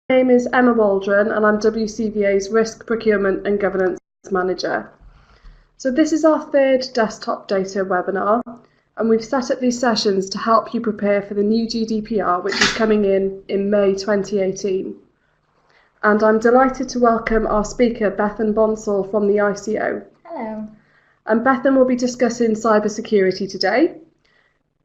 My name is Emma Waldron and I'm WCVA's Risk Procurement and Governance Manager. So this is our third desktop data webinar, and we've set up these sessions to help you prepare for the new GDPR, which is coming in May 2018. And I'm delighted to welcome our speaker, Bethan Bonsall from the ICO. Hello. And Bethan will be discussing cybersecurity today.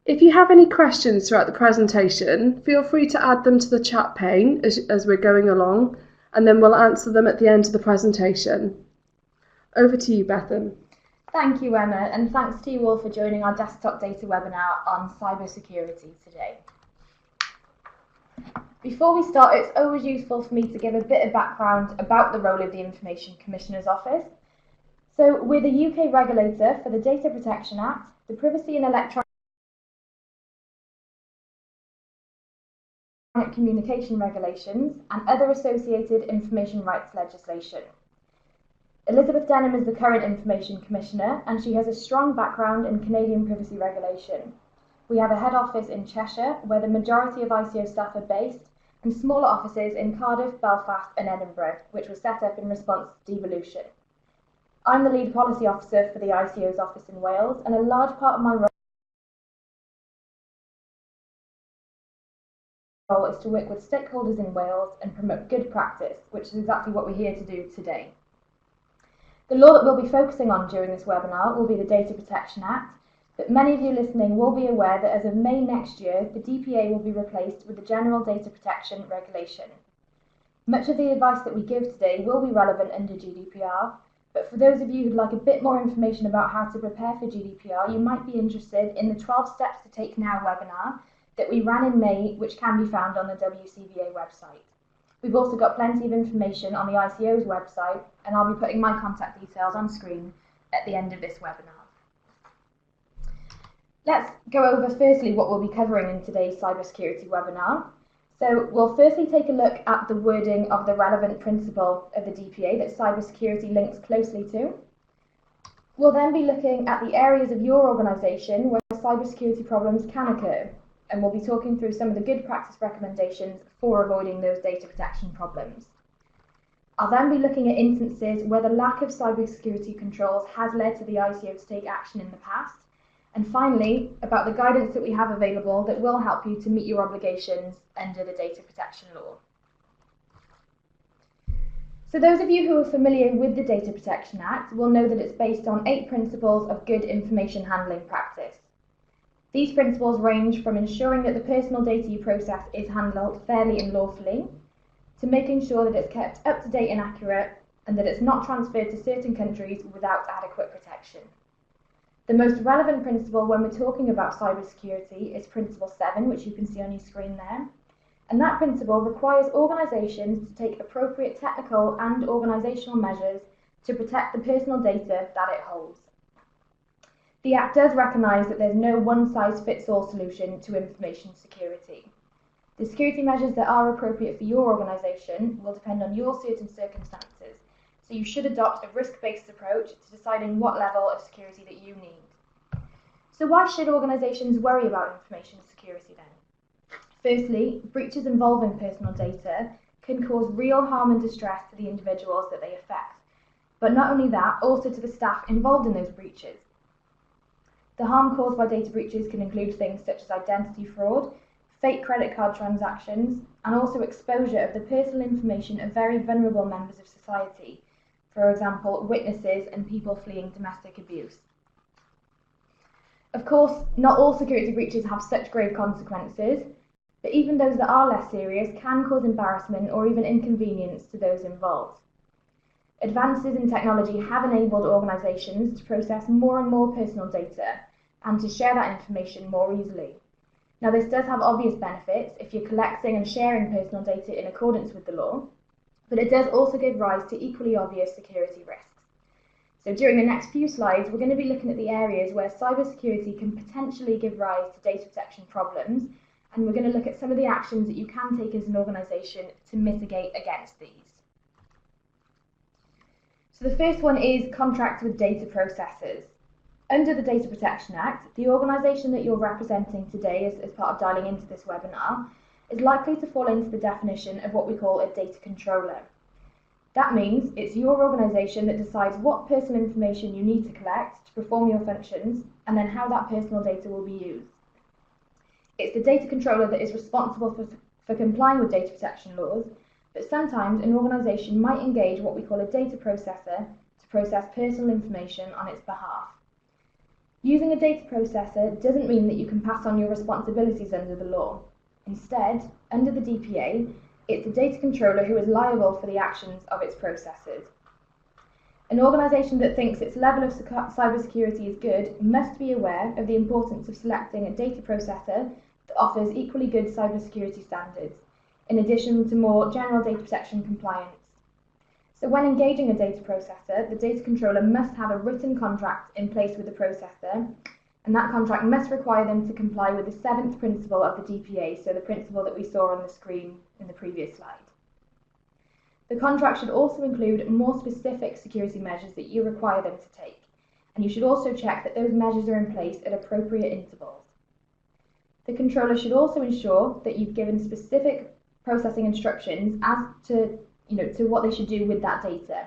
If you have any questions throughout the presentation, feel free to add them to the chat pane as we're going along, and then we'll answer them at the end of the presentation. Over to you, Bethan. Thank you, Emma, and thanks to you all for joining our desktop data webinar on cybersecurity today. Before we start, it's always useful for me to give a bit of background about the role of the Information Commissioner's Office. So we're the UK regulator for the Data Protection Act, the Privacy and Electronic Communication Regulations, and other associated information rights legislation. Elizabeth Denham is the current Information Commissioner, and she has a strong background in Canadian privacy regulation. We have a head office in Cheshire, where the majority of ICO staff are based, and smaller offices in Cardiff, Belfast and Edinburgh, which was set up in response to devolution. I'm the lead policy officer for the ICO's office in Wales, and a large part of my role is to work with stakeholders in Wales and promote good practice, which is exactly what we're here to do today. The law that we'll be focusing on during this webinar will be the Data Protection Act, but many of you listening will be aware that as of May next year, the DPA will be replaced with the General Data Protection Regulation. Much of the advice that we give today will be relevant under GDPR, but for those of you who'd like a bit more information about how to prepare for GDPR, you might be interested in the 12 Steps to Take Now webinar that we ran in May, which can be found on the WCVA website. We've also got plenty of information on the ICO's website, and I'll be putting my contact details on screen at the end of this webinar. Let's go over firstly what we'll be covering in today's cybersecurity webinar. So we'll firstly take a look at the wording of the relevant principle of the DPA that cybersecurity links closely to. We'll then be looking at the areas of your organisation where cybersecurity problems can occur, and we'll be talking through some of the good practice recommendations for avoiding those data protection problems. I'll then be looking at instances where the lack of cybersecurity controls has led to the ICO to take action in the past, and finally, about the guidance that we have available that will help you to meet your obligations under the data protection law. So those of you who are familiar with the Data Protection Act will know that it's based on 8 principles of good information handling practice. These principles range from ensuring that the personal data you process is handled fairly and lawfully, to making sure that it's kept up to date and accurate, and that it's not transferred to certain countries without adequate protection. The most relevant principle when we're talking about cybersecurity is Principle 7, which you can see on your screen there. And that principle requires organisations to take appropriate technical and organisational measures to protect the personal data that it holds. The Act does recognise that there's no one-size-fits-all solution to information security. The security measures that are appropriate for your organisation will depend on your certain circumstances, so you should adopt a risk-based approach to deciding what level of security that you need. So why should organisations worry about information security then? Firstly, breaches involving personal data can cause real harm and distress to the individuals that they affect, but not only that, also to the staff involved in those breaches. The harm caused by data breaches can include things such as identity fraud, fake credit card transactions, and also exposure of the personal information of very vulnerable members of society, for example, witnesses and people fleeing domestic abuse. Of course, not all security breaches have such grave consequences, but even those that are less serious can cause embarrassment or even inconvenience to those involved. Advances in technology have enabled organisations to process more and more personal data and to share that information more easily. Now, this does have obvious benefits if you're collecting and sharing personal data in accordance with the law, but it does also give rise to equally obvious security risks. So during the next few slides, we're going to be looking at the areas where cybersecurity can potentially give rise to data protection problems, and we're going to look at some of the actions that you can take as an organisation to mitigate against these. So the first one is contracts with data processors. Under the Data Protection Act, the organisation that you're representing today as part of dialing into this webinar is likely to fall into the definition of what we call a data controller. That means it's your organisation that decides what personal information you need to collect to perform your functions, and then how that personal data will be used. It's the data controller that is responsible for complying with data protection laws, but sometimes an organisation might engage what we call a data processor to process personal information on its behalf. Using a data processor doesn't mean that you can pass on your responsibilities under the law. Instead, under the DPA, it's the data controller who is liable for the actions of its processors. An organisation that thinks its level of cybersecurity is good must be aware of the importance of selecting a data processor that offers equally good cybersecurity standards, in addition to more general data protection compliance. So when engaging a data processor, the data controller must have a written contract in place with the processor, and that contract must require them to comply with the 7th principle of the DPA, so the principle that we saw on the screen in the previous slide. The contract should also include more specific security measures that you require them to take, and you should also check that those measures are in place at appropriate intervals. The controller should also ensure that you've given specific processing instructions as to what they should do with that data.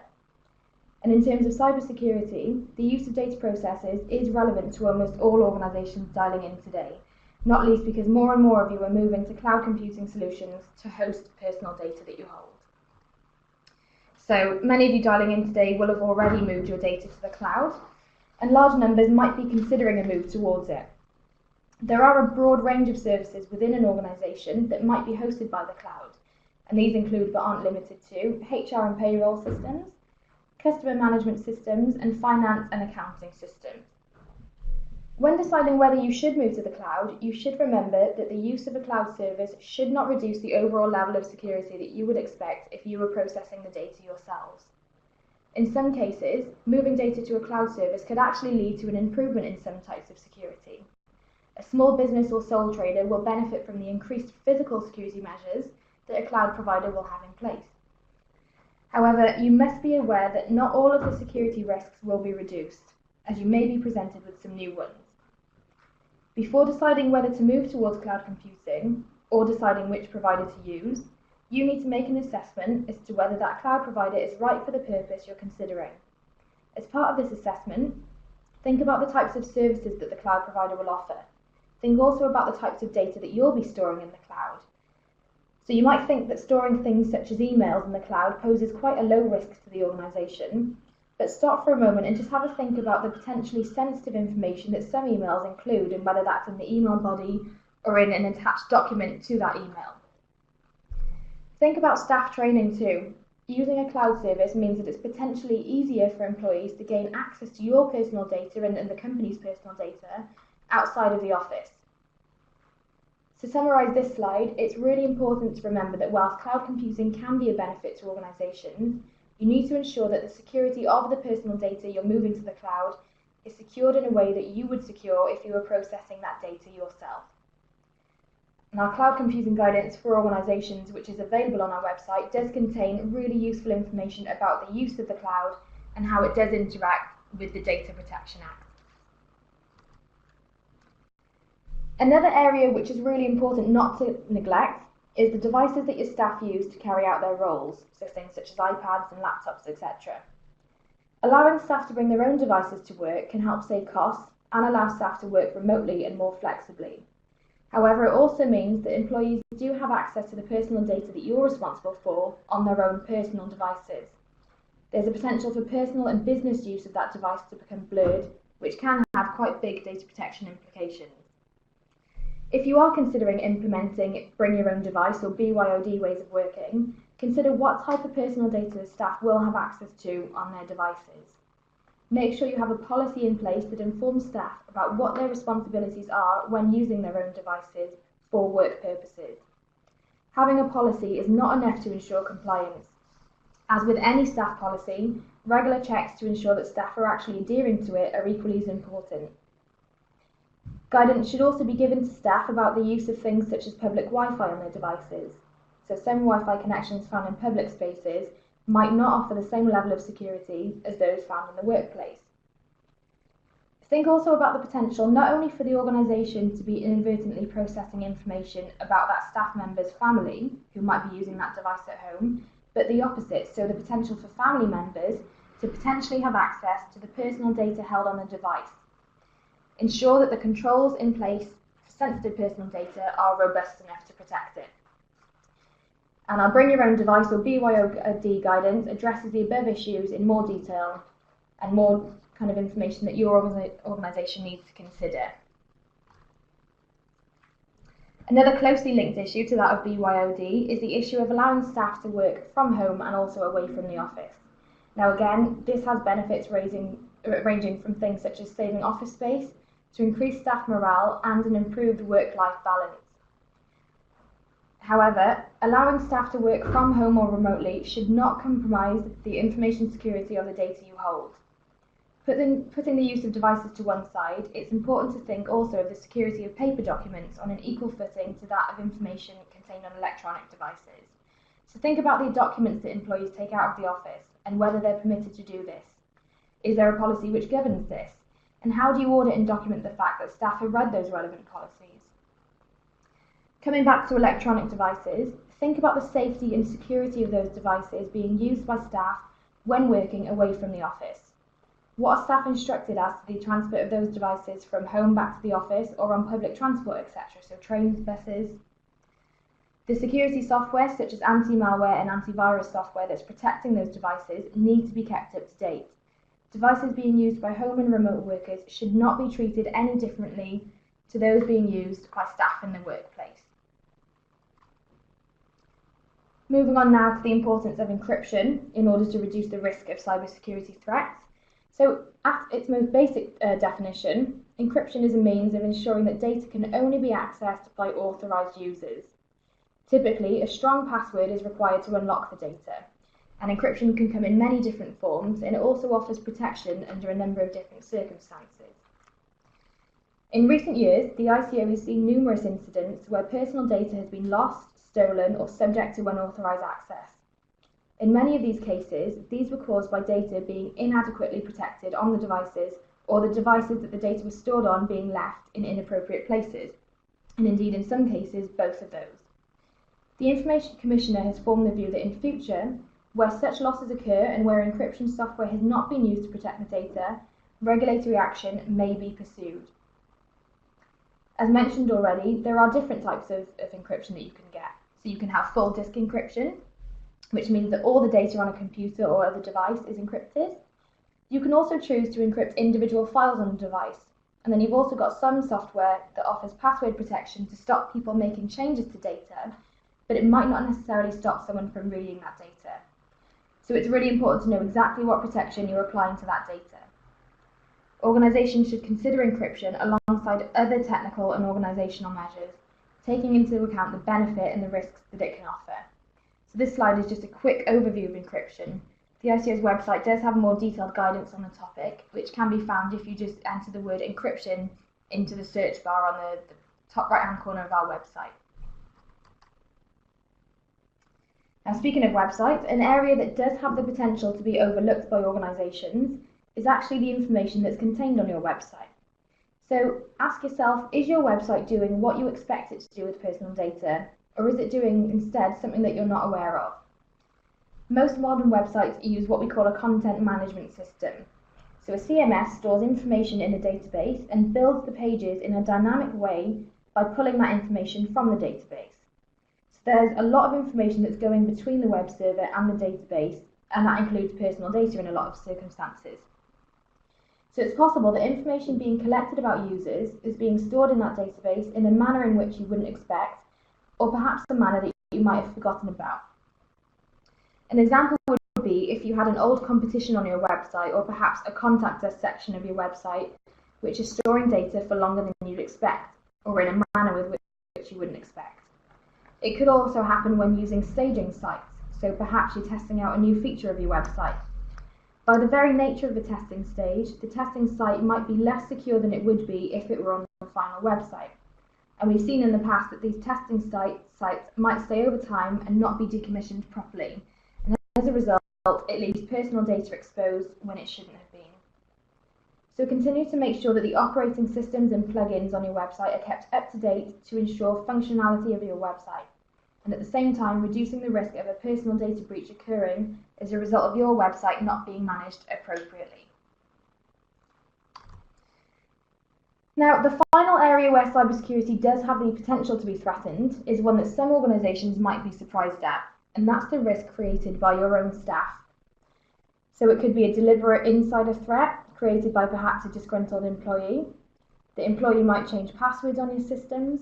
And in terms of cybersecurity, the use of data processors is relevant to almost all organisations dialing in today, not least because more and more of you are moving to cloud computing solutions to host personal data that you hold. So many of you dialing in today will have already moved your data to the cloud, and large numbers might be considering a move towards it. There are a broad range of services within an organisation that might be hosted by the cloud, and these include but aren't limited to HR and payroll systems, customer management systems, and finance and accounting systems. When deciding whether you should move to the cloud, you should remember that the use of a cloud service should not reduce the overall level of security that you would expect if you were processing the data yourselves. In some cases, moving data to a cloud service could actually lead to an improvement in some types of security. A small business or sole trader will benefit from the increased physical security measures that a cloud provider will have in place. However, you must be aware that not all of the security risks will be reduced, as you may be presented with some new ones. Before deciding whether to move towards cloud computing, or deciding which provider to use, you need to make an assessment as to whether that cloud provider is right for the purpose you're considering. As part of this assessment, think about the types of services that the cloud provider will offer. Think also about the types of data that you'll be storing in the cloud. So you might think that storing things such as emails in the cloud poses quite a low risk to the organisation, but stop for a moment and just have a think about the potentially sensitive information that some emails include, and whether that's in the email body or in an attached document to that email. Think about staff training too. Using a cloud service means that it's potentially easier for employees to gain access to your personal data and the company's personal data outside of the office. To summarise this slide, it's really important to remember that whilst cloud computing can be a benefit to organisations, you need to ensure that the security of the personal data you're moving to the cloud is secured in a way that you would secure if you were processing that data yourself. And our cloud computing guidance for organisations, which is available on our website, does contain really useful information about the use of the cloud and how it does interact with the Data Protection Act. Another area which is really important not to neglect is the devices that your staff use to carry out their roles, so things such as iPads and laptops, etc. Allowing staff to bring their own devices to work can help save costs and allow staff to work remotely and more flexibly. However, it also means that employees do have access to the personal data that you're responsible for on their own personal devices. There's a potential for personal and business use of that device to become blurred, which can have quite big data protection implications. If you are considering implementing bring your own device or BYOD ways of working, consider what type of personal data staff will have access to on their devices. Make sure you have a policy in place that informs staff about what their responsibilities are when using their own devices for work purposes. Having a policy is not enough to ensure compliance. As with any staff policy, regular checks to ensure that staff are actually adhering to it are equally as important. Guidance should also be given to staff about the use of things such as public Wi-Fi on their devices. So some Wi-Fi connections found in public spaces might not offer the same level of security as those found in the workplace. Think also about the potential not only for the organisation to be inadvertently processing information about that staff member's family who might be using that device at home, but the opposite, so the potential for family members to potentially have access to the personal data held on the device. Ensure that the controls in place for sensitive personal data are robust enough to protect it. And our Bring Your Own Device or BYOD guidance addresses the above issues in more detail and more kind of information that your organisation needs to consider. Another closely linked issue to that of BYOD is the issue of allowing staff to work from home and also away from the office. Now again, this has benefits ranging from things such as saving office space to increased staff morale and an improved work-life balance. However, allowing staff to work from home or remotely should not compromise the information security of the data you hold. Putting the use of devices to one side, it's important to think also of the security of paper documents on an equal footing to that of information contained on electronic devices. So think about the documents that employees take out of the office and whether they're permitted to do this. Is there a policy which governs this? And how do you audit and document the fact that staff have read those relevant policies? Coming back to electronic devices, think about the safety and security of those devices being used by staff when working away from the office. What are staff instructed as to the transfer of those devices from home back to the office or on public transport, etc., so trains, buses? The security software, such as anti-malware and antivirus software that's protecting those devices, need to be kept up to date. Devices being used by home and remote workers should not be treated any differently to those being used by staff in the workplace. Moving on now to the importance of encryption in order to reduce the risk of cybersecurity threats. So, at its most basic definition, encryption is a means of ensuring that data can only be accessed by authorised users. Typically, a strong password is required to unlock the data, and encryption can come in many different forms, and it also offers protection under a number of different circumstances. In recent years, the ICO has seen numerous incidents where personal data has been lost, stolen, or subject to unauthorised access. In many of these cases, these were caused by data being inadequately protected on the devices or the devices that the data was stored on being left in inappropriate places, and indeed in some cases both of those. The Information Commissioner has formed the view that in future, where such losses occur and where encryption software has not been used to protect the data, regulatory action may be pursued. As mentioned already, there are different types of encryption that you can get. So you can have full disk encryption, which means that all the data on a computer or other device is encrypted. You can also choose to encrypt individual files on the device. And then you've also got some software that offers password protection to stop people making changes to data, but it might not necessarily stop someone from reading that data. So it's really important to know exactly what protection you're applying to that data. Organisations should consider encryption alongside other technical and organisational measures, taking into account the benefit and the risks that it can offer. So this slide is just a quick overview of encryption. The ICO's website does have more detailed guidance on the topic, which can be found if you just enter the word encryption into the search bar on the top right-hand corner of our website. Now, speaking of websites, an area that does have the potential to be overlooked by organisations is actually the information that's contained on your website. So ask yourself, is your website doing what you expect it to do with personal data, or is it doing instead something that you're not aware of? Most modern websites use what we call a content management system. So a CMS stores information in a database and builds the pages in a dynamic way by pulling that information from the database. So there's a lot of information that's going between the web server and the database, and that includes personal data in a lot of circumstances. So it's possible that information being collected about users is being stored in that database in a manner in which you wouldn't expect, or perhaps a manner that you might have forgotten about. An example would be if you had an old competition on your website, or perhaps a contact us section of your website, which is storing data for longer than you'd expect, or in a manner with which you wouldn't expect. It could also happen when using staging sites, so perhaps you're testing out a new feature of your website. By the very nature of the testing stage, the testing site might be less secure than it would be if it were on the final website. And we've seen in the past that these testing sites might stay over time and not be decommissioned properly. And as a result, it leaves personal data exposed when it shouldn't have been. So continue to make sure that the operating systems and plugins on your website are kept up to date to ensure functionality of your website, and at the same time reducing the risk of a personal data breach occurring as a result of your website not being managed appropriately. Now, the final area where cybersecurity does have the potential to be threatened is one that some organisations might be surprised at, and that's the risk created by your own staff. So it could be a deliberate insider threat created by perhaps a disgruntled employee. The employee might change passwords on your systems,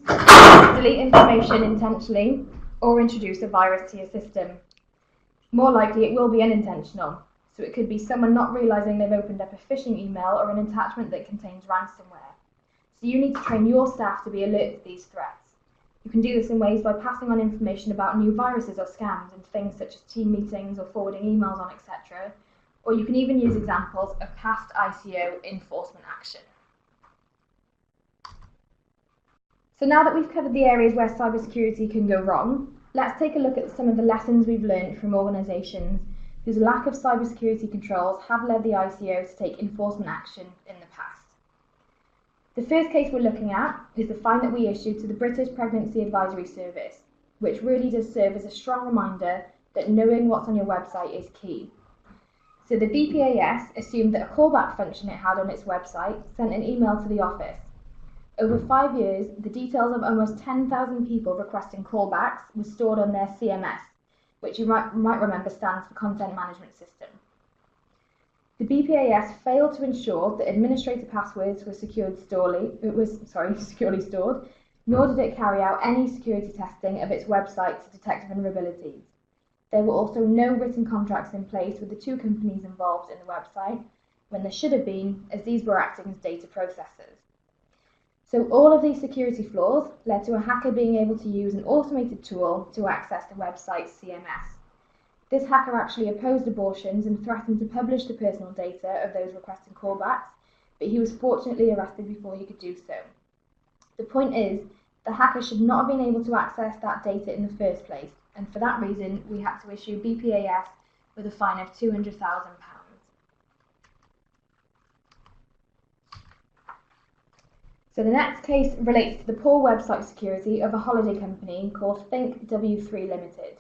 delete information intentionally, or introduce a virus to your system. More likely it will be unintentional, so it could be someone not realising they've opened up a phishing email or an attachment that contains ransomware. So you need to train your staff to be alert to these threats. You can do this in ways by passing on information about new viruses or scams in things such as team meetings or forwarding emails on, etc. Or you can even use examples of past ICO enforcement action. So now that we've covered the areas where cybersecurity can go wrong, let's take a look at some of the lessons we've learned from organisations whose lack of cybersecurity controls have led the ICO to take enforcement action in the past. The first case we're looking at is the fine that we issued to the British Pregnancy Advisory Service, which really does serve as a strong reminder that knowing what's on your website is key. So the BPAS assumed that a callback function it had on its website sent an email to the office. Over 5 years, the details of almost 10,000 people requesting callbacks were stored on their CMS, which you might remember stands for Content Management System. The BPAS failed to ensure that administrator passwords were securely stored, nor did it carry out any security testing of its website to detect vulnerabilities. There were also no written contracts in place with the two companies involved in the website, when there should have been, as these were acting as data processors. So all of these security flaws led to a hacker being able to use an automated tool to access the website's CMS. This hacker actually opposed abortions and threatened to publish the personal data of those requesting callbacks, but he was fortunately arrested before he could do so. The point is, the hacker should not have been able to access that data in the first place, and for that reason, we had to issue BPAS with a fine of £200,000. So the next case relates to the poor website security of a holiday company called Think W3 Limited.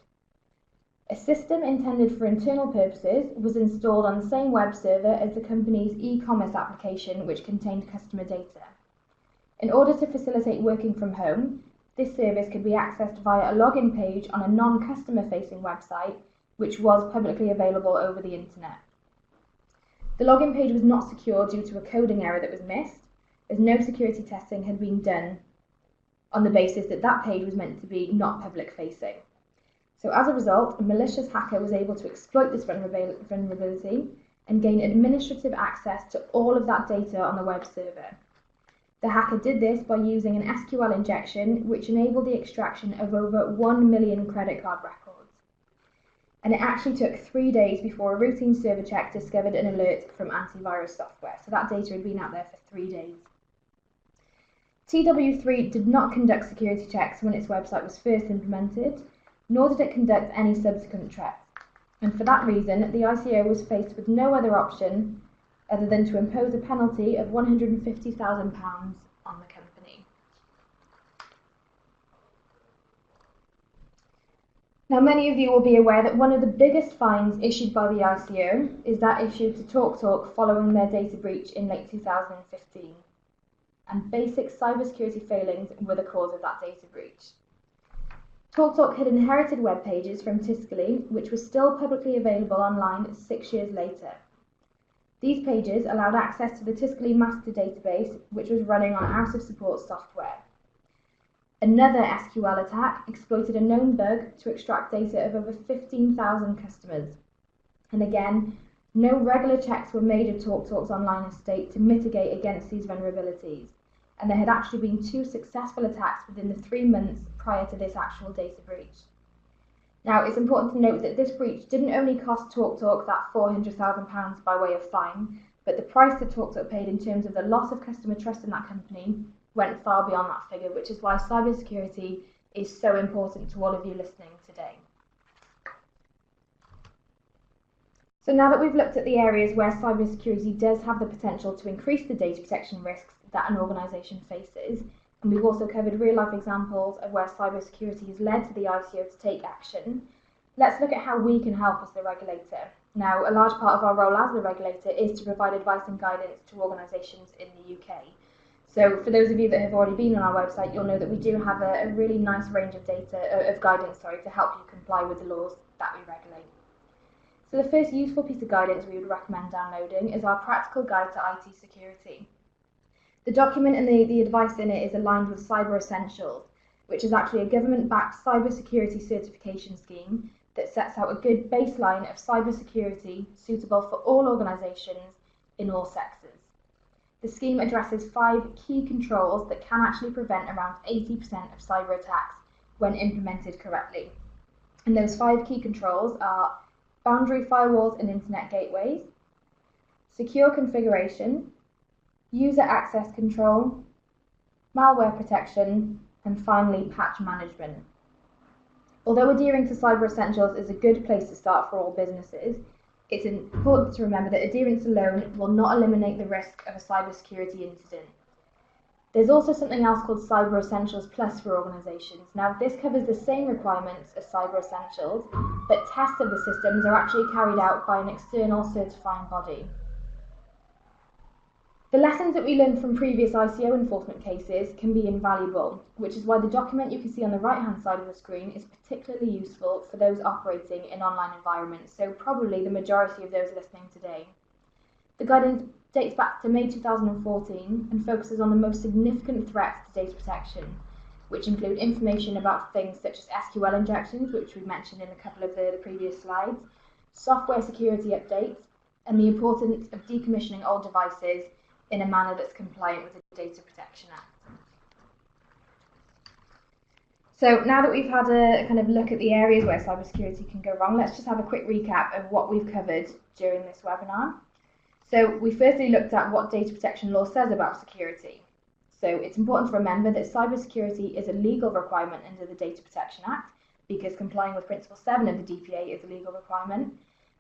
A system intended for internal purposes was installed on the same web server as the company's e-commerce application, which contained customer data. In order to facilitate working from home, this service could be accessed via a login page on a non-customer facing website, which was publicly available over the internet. The login page was not secure due to a coding error that was missed, as no security testing had been done on the basis that that page was meant to be not public facing. So as a result, a malicious hacker was able to exploit this vulnerability and gain administrative access to all of that data on the web server. The hacker did this by using an SQL injection which enabled the extraction of over 1 million credit card records. And it actually took 3 days before a routine server check discovered an alert from antivirus software. So that data had been out there for 3 days. TW3 did not conduct security checks when its website was first implemented, nor did it conduct any subsequent checks. And for that reason, the ICO was faced with no other option other than to impose a penalty of £150,000 on the company. Now, many of you will be aware that one of the biggest fines issued by the ICO is that issued to TalkTalk following their data breach in late 2015. And basic cybersecurity failings were the cause of that data breach. TalkTalk had inherited web pages from Tiscali, which were still publicly available online 6 years later. These pages allowed access to the Tiscali master database, which was running on out-of-support software. Another SQL attack exploited a known bug to extract data of over 15,000 customers. And again, no regular checks were made of TalkTalk's online estate to mitigate against these vulnerabilities. And there had actually been 2 successful attacks within the 3 months prior to this actual data breach. Now, it's important to note that this breach didn't only cost TalkTalk that £400,000 by way of fine, but the price that TalkTalk paid in terms of the loss of customer trust in that company went far beyond that figure, which is why cybersecurity is so important to all of you listening today. So now that we've looked at the areas where cybersecurity does have the potential to increase the data protection risks that an organisation faces, and we've also covered real-life examples of where cybersecurity has led to the ICO to take action, let's look at how we can help as the regulator. Now, a large part of our role as the regulator is to provide advice and guidance to organisations in the UK. So for those of you that have already been on our website, you'll know that we do have a really nice range of guidance to help you comply with the laws that we regulate. So the first useful piece of guidance we would recommend downloading is our practical guide to IT security. The document and the advice in it is aligned with Cyber Essentials, which is actually a government-backed cybersecurity certification scheme that sets out a good baseline of cybersecurity suitable for all organisations in all sectors. The scheme addresses 5 key controls that can actually prevent around 80% of cyber attacks when implemented correctly. And those 5 key controls are boundary firewalls and internet gateways, secure configuration, user access control, malware protection, and finally patch management. Although adhering to Cyber Essentials is a good place to start for all businesses, it's important to remember that adherence alone will not eliminate the risk of a cybersecurity incident. There's also something else called Cyber Essentials Plus for organisations. Now, this covers the same requirements as Cyber Essentials, but tests of the systems are actually carried out by an external certifying body. The lessons that we learned from previous ICO enforcement cases can be invaluable, which is why the document you can see on the right-hand side of the screen is particularly useful for those operating in online environments, so probably the majority of those listening today. The guidance dates back to May 2014 and focuses on the most significant threats to data protection, which include information about things such as SQL injections, which we mentioned in a couple of the previous slides, software security updates, and the importance of decommissioning old devices in a manner that's compliant with the Data Protection Act. So now that we've had a kind of look at the areas where cybersecurity can go wrong, let's just have a quick recap of what we've covered during this webinar. So we firstly looked at what data protection law says about security. So it's important to remember that cybersecurity is a legal requirement under the Data Protection Act because complying with Principle 7 of the DPA is a legal requirement.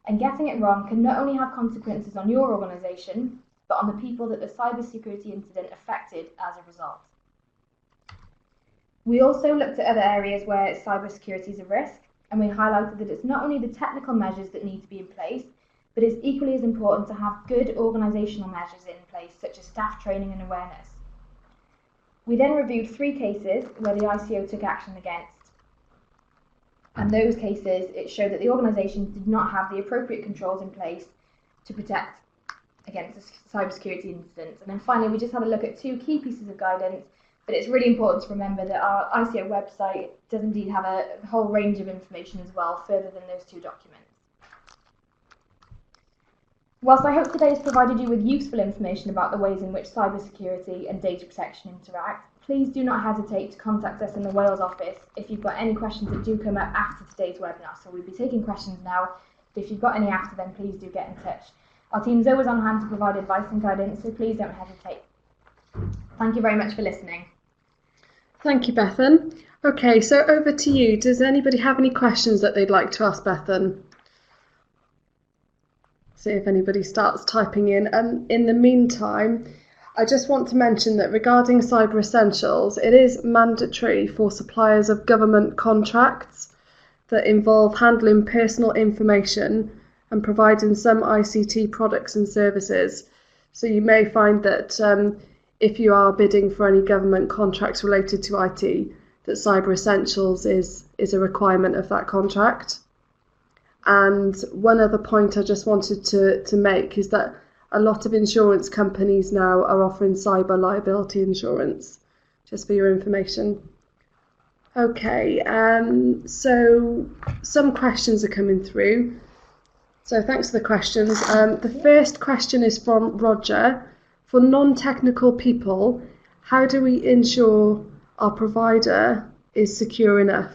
And getting it wrong can not only have consequences on your organisation, but on the people that the cybersecurity incident affected as a result. We also looked at other areas where cybersecurity is a risk, and we highlighted that it's not only the technical measures that need to be in place, but it's equally as important to have good organisational measures in place, such as staff training and awareness. We then reviewed 3 cases where the ICO took action against. And those cases, it showed that the organisation did not have the appropriate controls in place to protect against cybersecurity incidents. And then finally, we just had a look at 2 key pieces of guidance, but it's really important to remember that our ICO website does indeed have a whole range of information as well, further than those 2 documents. Whilst I hope today has provided you with useful information about the ways in which cybersecurity and data protection interact, please do not hesitate to contact us in the Wales office if you've got any questions that do come up after today's webinar. So we'll be taking questions now, but if you've got any after, then please do get in touch. Our team's always on hand to provide advice and guidance, so please don't hesitate. Thank you very much for listening. Thank you, Bethan. Okay, so over to you. Does anybody have any questions that they'd like to ask Bethan? See if anybody starts typing in. In the meantime, I just want to mention that regarding Cyber Essentials, it is mandatory for suppliers of government contracts that involve handling personal information and providing some ICT products and services. So you may find that if you are bidding for any government contracts related to IT, that Cyber Essentials is a requirement of that contract. And one other point I just wanted to make is that a lot of insurance companies now are offering cyber liability insurance, just for your information. Okay, so some questions are coming through. So thanks for the questions. The first question is from Roger. For non-technical people, how do we ensure our provider is secure enough?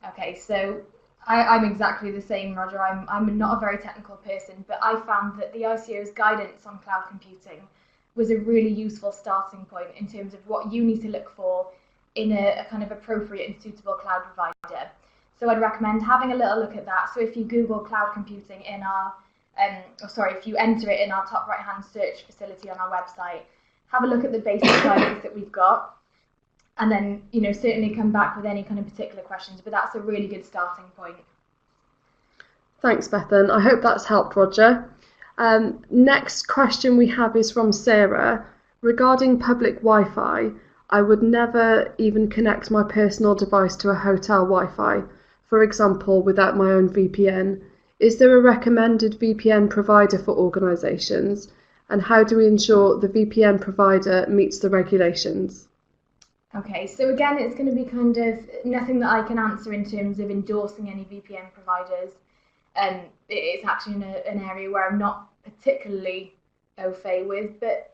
Okay, so I'm exactly the same, Roger. I'm not a very technical person, but I found that the ICO's guidance on cloud computing was a really useful starting point in terms of what you need to look for in a kind of appropriate and suitable cloud provider. So I'd recommend having a little look at that. So if you Google cloud computing in our if you enter it in our top right-hand search facility on our website, have a look at the basic guidance that we've got, and then, certainly come back with any kind of particular questions, but that's a really good starting point. Thanks, Bethan. I hope that's helped, Roger. Next question we have is from Sarah. Regarding public Wi-Fi, I would never even connect my personal device to a hotel Wi-Fi, for example, without my own VPN. Is there a recommended VPN provider for organisations? And how do we ensure the VPN provider meets the regulations? Okay, so again, it's going to be kind of nothing that I can answer in terms of endorsing any VPN providers. It's actually an area where I'm not particularly au fait with, but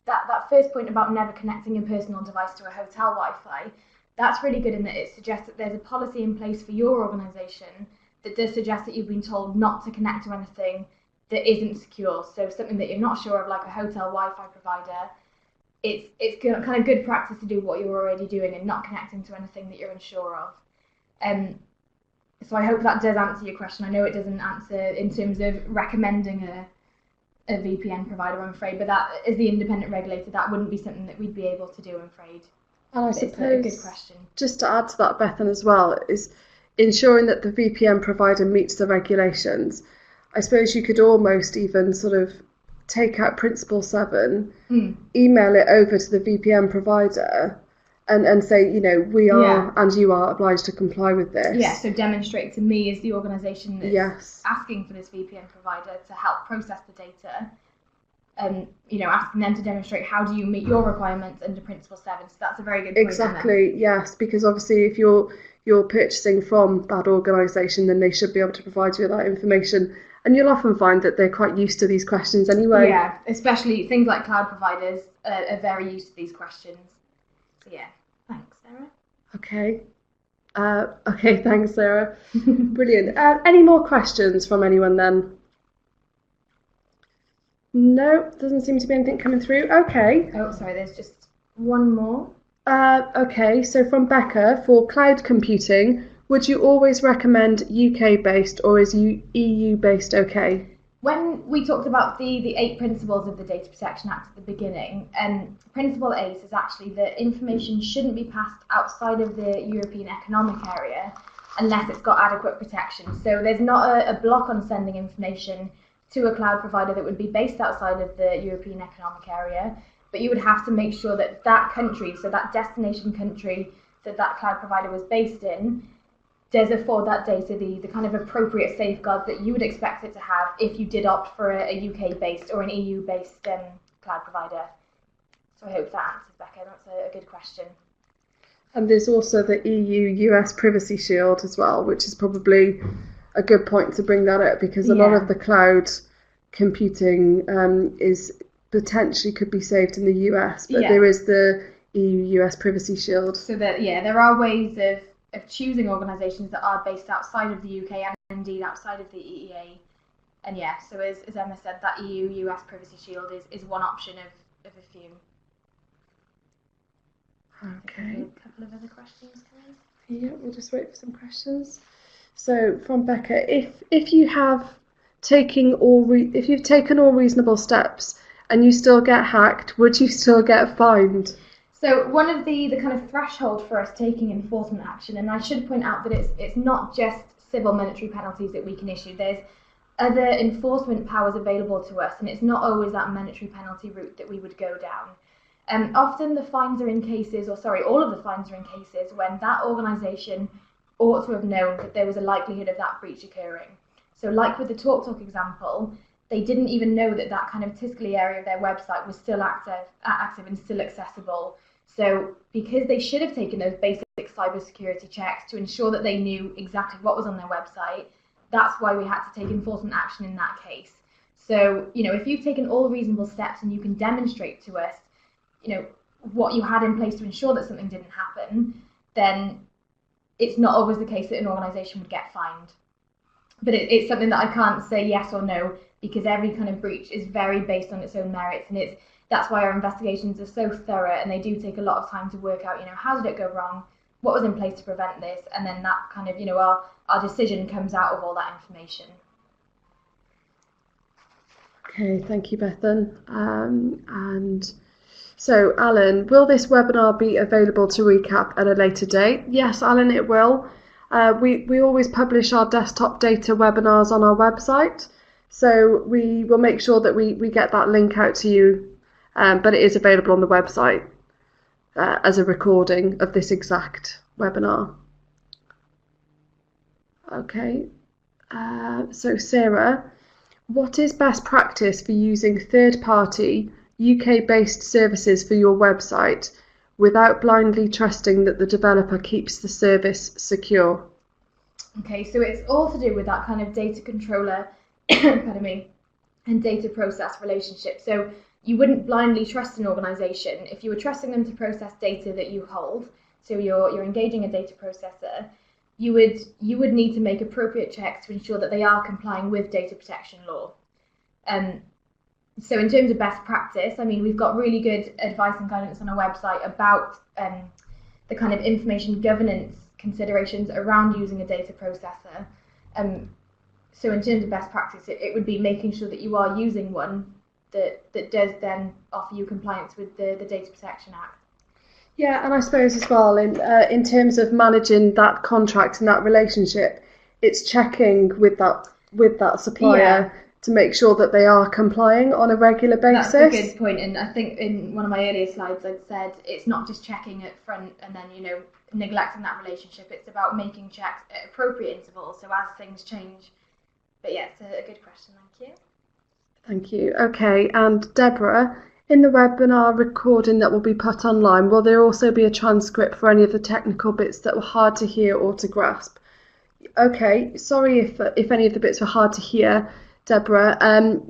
that first point about never connecting a personal device to a hotel Wi-Fi, that's really good in that it suggests that there's a policy in place for your organisation that does suggest that you've been told not to connect to anything that isn't secure. So something that you're not sure of, like a hotel Wi-Fi provider, it's kind of good practice to do what you're already doing and not connecting to anything that you're unsure of. So I hope that does answer your question. I know it doesn't answer in terms of recommending a VPN provider, I'm afraid, but that, as the independent regulator, that wouldn't be something that we'd be able to do, I'm afraid. And I suppose, it's a good question. Just to add to that, Bethan, as well, is ensuring that the VPN provider meets the regulations. I suppose you could almost even sort of take out Principle 7, email it over to the VPN provider, and say, we are and you are obliged to comply with this. Yeah, so demonstrate to me as the organisation that's asking for this VPN provider to help process the data, and asking them to demonstrate how do you meet your requirements under Principle 7. So that's a very good point. Exactly, yes, because obviously if you're purchasing from that organisation, then they should be able to provide you with that information. And you'll often find that they're quite used to these questions anyway. Yeah, especially things like cloud providers are very used to these questions. So yeah, thanks, Sarah. Okay, thanks, Sarah. Brilliant. Any more questions from anyone then? No, doesn't seem to be anything coming through. Okay. Oh, sorry, there's just one more. Okay, so from Becca, for cloud computing, would you always recommend UK-based or is EU-based okay? When we talked about the 8 principles of the Data Protection Act at the beginning, Principle 8 is actually that information shouldn't be passed outside of the European Economic Area unless it's got adequate protection. So there's not a block on sending information to a cloud provider that would be based outside of the European Economic Area, but you would have to make sure that that country, so that destination country that that cloud provider was based in, does afford that data the kind of appropriate safeguards that you would expect it to have if you did opt for a UK-based or an EU-based cloud provider. So I hope that answers, Becca. That's a good question. And there's also the EU-US Privacy Shield as well, which is probably a good point to bring that up, because a lot of the cloud computing is potentially could be saved in the US, but there is the EU-US Privacy Shield. So that there are ways of choosing organisations that are based outside of the UK and indeed outside of the EEA. And so as Emma said, that EU-US Privacy Shield is one option of a few. Okay. A couple of other questions, guys? Yeah, we'll just wait for some questions. So from Becca, if you have taken all reasonable steps and you still get hacked, would you still get fined? So one of the kind of threshold for us taking enforcement action, and I should point out that it's not just civil monetary penalties that we can issue. There's other enforcement powers available to us, and it's not always that monetary penalty route that we would go down. Often the fines are in cases, all of the fines are in cases when that organisation ought to have known that there was a likelihood of that breach occurring. So like with the TalkTalk example, they didn't even know that that kind of Tiscali area of their website was still active and still accessible. So because they should have taken those basic cybersecurity checks to ensure that they knew exactly what was on their website, that's why we had to take enforcement action in that case. So, if you've taken all reasonable steps and you can demonstrate to us, what you had in place to ensure that something didn't happen, then it's not always the case that an organisation would get fined. But it's something that I can't say yes or no, because every kind of breach is very based on its own merits, and that's why our investigations are so thorough, and they do take a lot of time to work out, how did it go wrong, what was in place to prevent this, and then that kind of, our decision comes out of all that information. Okay, thank you, Bethan. And so, Alan, will this webinar be available to recap at a later date? Yes, Alan, it will. We always publish our desktop data webinars on our website, so we will make sure that we get that link out to you, but it is available on the website as a recording of this exact webinar. Okay, so Sarah, what is best practice for using third-party UK-based services for your website without blindly trusting that the developer keeps the service secure? Okay, so it's all to do with that kind of data controller, pardon me, and data process relationship. So you wouldn't blindly trust an organisation. If you were trusting them to process data that you hold, so you're engaging a data processor, you would need to make appropriate checks to ensure that they are complying with data protection law. So in terms of best practice, I mean, we've got really good advice and guidance on our website about the kind of information governance considerations around using a data processor. So in terms of best practice, it would be making sure that you are using one that does then offer you compliance with the Data Protection Act. Yeah, and I suppose as well, in terms of managing that contract and that relationship, it's checking with that supplier to make sure that they are complying on a regular basis. That's a good point, and I think in one of my earlier slides I'd said it's not just checking at front and then neglecting that relationship. It's about making checks at appropriate intervals, so as things change. But yeah, it's a good question. Thank you. Thank you. Okay, and Deborah, in the webinar recording that will be put online, will there also be a transcript for any of the technical bits that were hard to hear or to grasp? Okay, sorry if any of the bits were hard to hear, Deborah.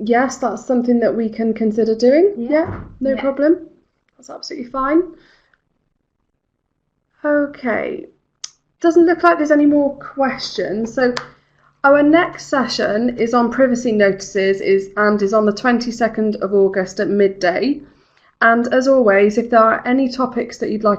Yes, that's something that we can consider doing. Yeah, no problem. That's absolutely fine. Okay, doesn't look like there's any more questions. So our next session is on privacy notices and is on the 22nd of August at midday. And as always, if there are any topics that you'd like